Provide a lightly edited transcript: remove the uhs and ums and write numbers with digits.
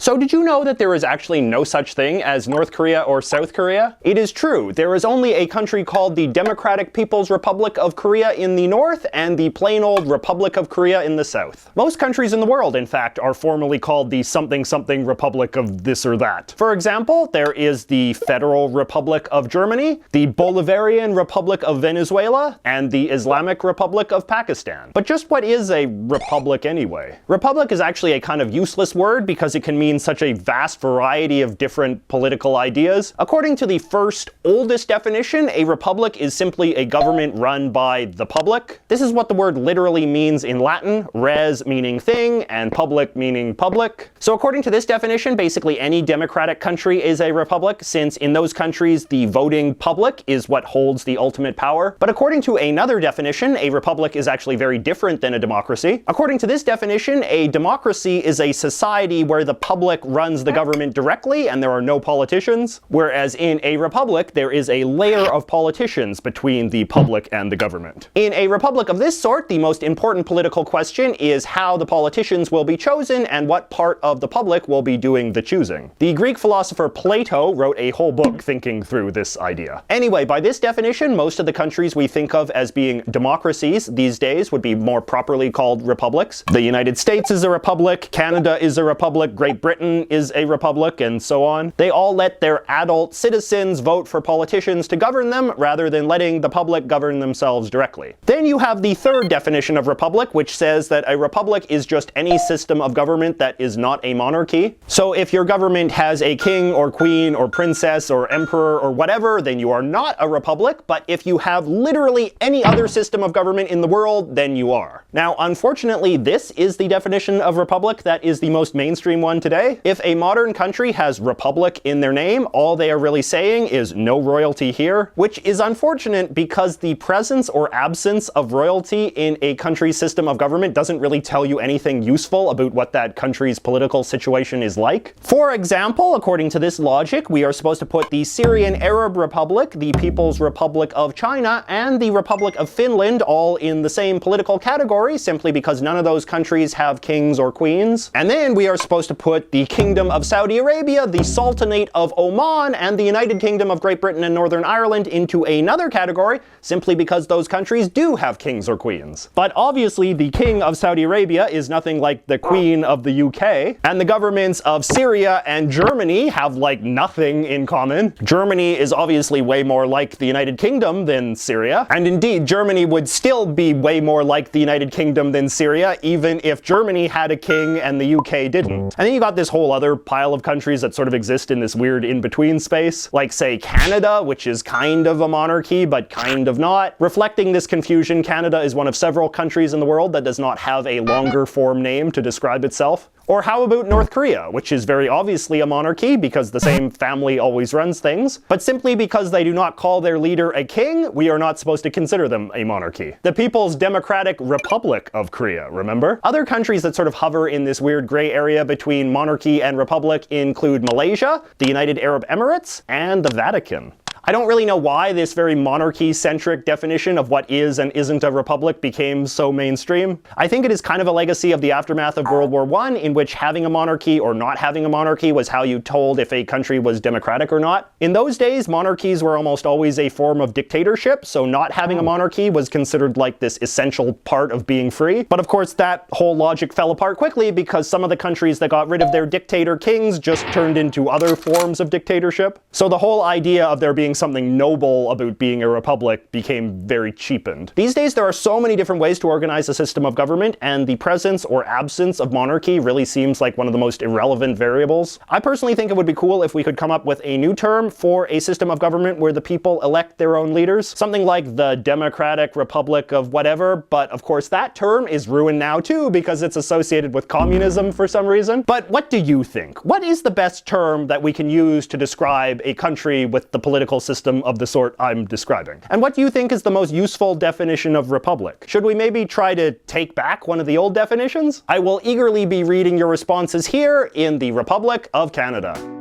So did you know that there is actually no such thing as North Korea or South Korea? It is true. There is only a country called the Democratic People's Republic of Korea in the north and the plain old Republic of Korea in the south. Most countries in the world, in fact, are formally called the something something Republic of this or that. For example, there is the Federal Republic of Germany, the Bolivarian Republic of Venezuela, and the Islamic Republic of Pakistan. But just what is a republic anyway? Republic is actually a kind of useless word because it can mean such a vast variety of different political ideas. According to the first oldest definition, a republic is simply a government run by the public. This is what the word literally means in Latin, res meaning thing and public meaning public. So according to this definition, basically any democratic country is a republic, since in those countries the voting public is what holds the ultimate power. But according to another definition, a republic is actually very different than a democracy. According to this definition, a democracy is a society where the public runs the government directly and there are no politicians, whereas in a republic there is a layer of politicians between the public and the government. In a republic of this sort, the most important political question is how the politicians will be chosen and what part of the public will be doing the choosing. The Greek philosopher Plato wrote a whole book thinking through this idea. Anyway, by this definition, most of the countries we think of as being democracies these days would be more properly called republics. The United States is a republic, Canada is a republic, Great Britain is a republic, and so on. They all let their adult citizens vote for politicians to govern them rather than letting the public govern themselves directly. Then you have the third definition of republic, which says that a republic is just any system of government that is not a monarchy. So if your government has a king or queen or princess or emperor or whatever, then you are not a republic, but if you have literally any other system of government in the world, then you are. Now, unfortunately, this is the definition of republic that is the most mainstream one today. If a modern country has republic in their name, all they are really saying is no royalty here, which is unfortunate because the presence or absence of royalty in a country's system of government doesn't really tell you anything useful about what that country's political situation is like. For example, according to this logic, we are supposed to put the Syrian Arab Republic, the People's Republic of China, and the Republic of Finland all in the same political category simply because none of those countries have kings or queens. And then we are supposed to put the Kingdom of Saudi Arabia, the Sultanate of Oman, and the United Kingdom of Great Britain and Northern Ireland into another category simply because those countries do have kings or queens. But obviously the King of Saudi Arabia is nothing like the Queen of the UK, and the governments of Syria and Germany have like nothing in common. Germany is obviously way more like the United Kingdom than Syria, and indeed Germany would still be way more like the United Kingdom than Syria even if Germany had a king and the UK didn't. And then you got this whole other pile of countries that sort of exist in this weird in-between space, like say Canada, which is kind of a monarchy but kind of not. Reflecting this confusion, Canada is one of several countries in the world that does not have a longer form name to describe itself. Or how about North Korea, which is very obviously a monarchy because the same family always runs things, but simply because they do not call their leader a king, we are not supposed to consider them a monarchy. The People's Democratic Republic of Korea, remember? Other countries that sort of hover in this weird gray area between monarchy and republic include Malaysia, the United Arab Emirates, and the Vatican. I don't really know why this very monarchy-centric definition of what is and isn't a republic became so mainstream. I think it is kind of a legacy of the aftermath of World War I, in which having a monarchy or not having a monarchy was how you told if a country was democratic or not. In those days, monarchies were almost always a form of dictatorship, so not having a monarchy was considered like this essential part of being free. But of course, that whole logic fell apart quickly because some of the countries that got rid of their dictator kings just turned into other forms of dictatorship. So the whole idea of there being something noble about being a republic became very cheapened. These days there are so many different ways to organize a system of government, and the presence or absence of monarchy really seems like one of the most irrelevant variables. I personally think it would be cool if we could come up with a new term for a system of government where the people elect their own leaders. Something like the Democratic Republic of whatever, but of course that term is ruined now too because it's associated with communism for some reason. But what do you think? What is the best term that we can use to describe a country with the political system of the sort I'm describing? And what do you think is the most useful definition of republic? Should we maybe try to take back one of the old definitions? I will eagerly be reading your responses here in the Republic of Canada.